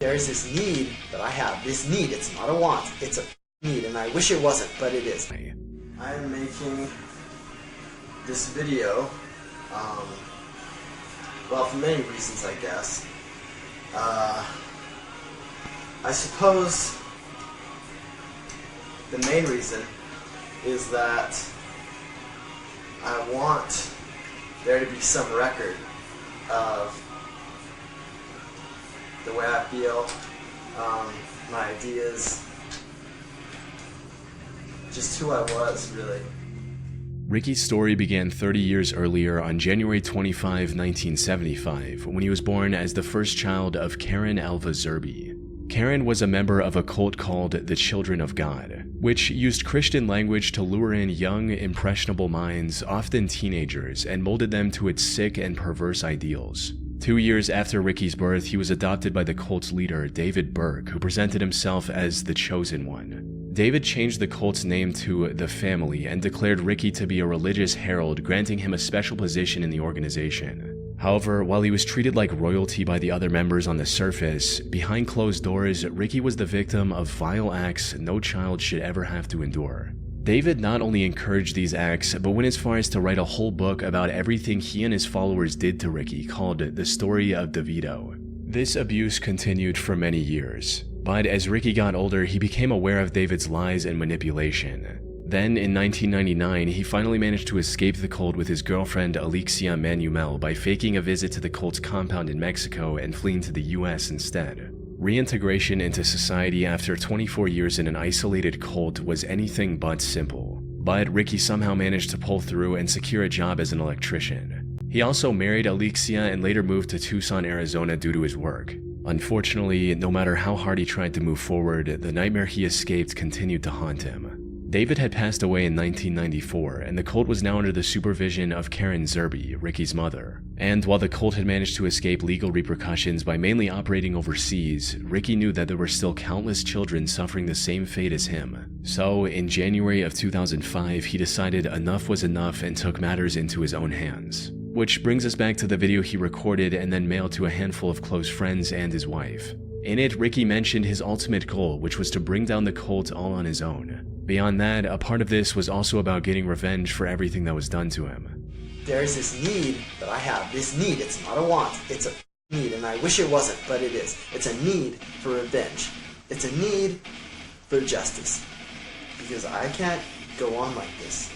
There's this need that I have. This need, it's not a want, it's a need, and I wish it wasn't, but it is. I'm making this video, well, for many reasons, I guess. I suppose the main reason is that I want there to be some record of the way I feel, my ideas, just who I was, really. Ricky's story began 30 years earlier on January 25, 1975, when he was born as the first child of Karen Alva Zerby. Karen was a member of a cult called the Children of God, which used Christian language to lure in young, impressionable minds, often teenagers, and molded them to its sick and perverse ideals. 2 years after Ricky's birth, he was adopted by the cult's leader, David Burke, who presented himself as the Chosen One. David changed the cult's name to The Family and declared Ricky to be a religious herald, granting him a special position in the organization. However, while he was treated like royalty by the other members on the surface, behind closed doors, Ricky was the victim of vile acts no child should ever have to endure. David not only encouraged these acts, but went as far as to write a whole book about everything he and his followers did to Ricky, called The Story of DeVito. This abuse continued for many years, but as Ricky got older, he became aware of David's lies and manipulation. Then, in 1999, he finally managed to escape the cult with his girlfriend Alexia Manuel by faking a visit to the cult's compound in Mexico and fleeing to the US instead. Reintegration into society after 24 years in an isolated cult was anything but simple, but Ricky somehow managed to pull through and secure a job as an electrician. He also married Alexia and later moved to Tucson, Arizona due to his work. Unfortunately, no matter how hard he tried to move forward, the nightmare he escaped continued to haunt him. David had passed away in 1994, and the cult was now under the supervision of Karen Zerby, Ricky's mother. And while the cult had managed to escape legal repercussions by mainly operating overseas, Ricky knew that there were still countless children suffering the same fate as him. So, in January of 2005, he decided enough was enough and took matters into his own hands. Which brings us back to the video he recorded and then mailed to a handful of close friends and his wife. In it, Ricky mentioned his ultimate goal, which was to bring down the cult all on his own. Beyond that, a part of this was also about getting revenge for everything that was done to him. There's this need that I have. This need, it's not a want, it's a need, and I wish it wasn't, but it is. It's a need for revenge. It's a need for justice. Because I can't go on like this.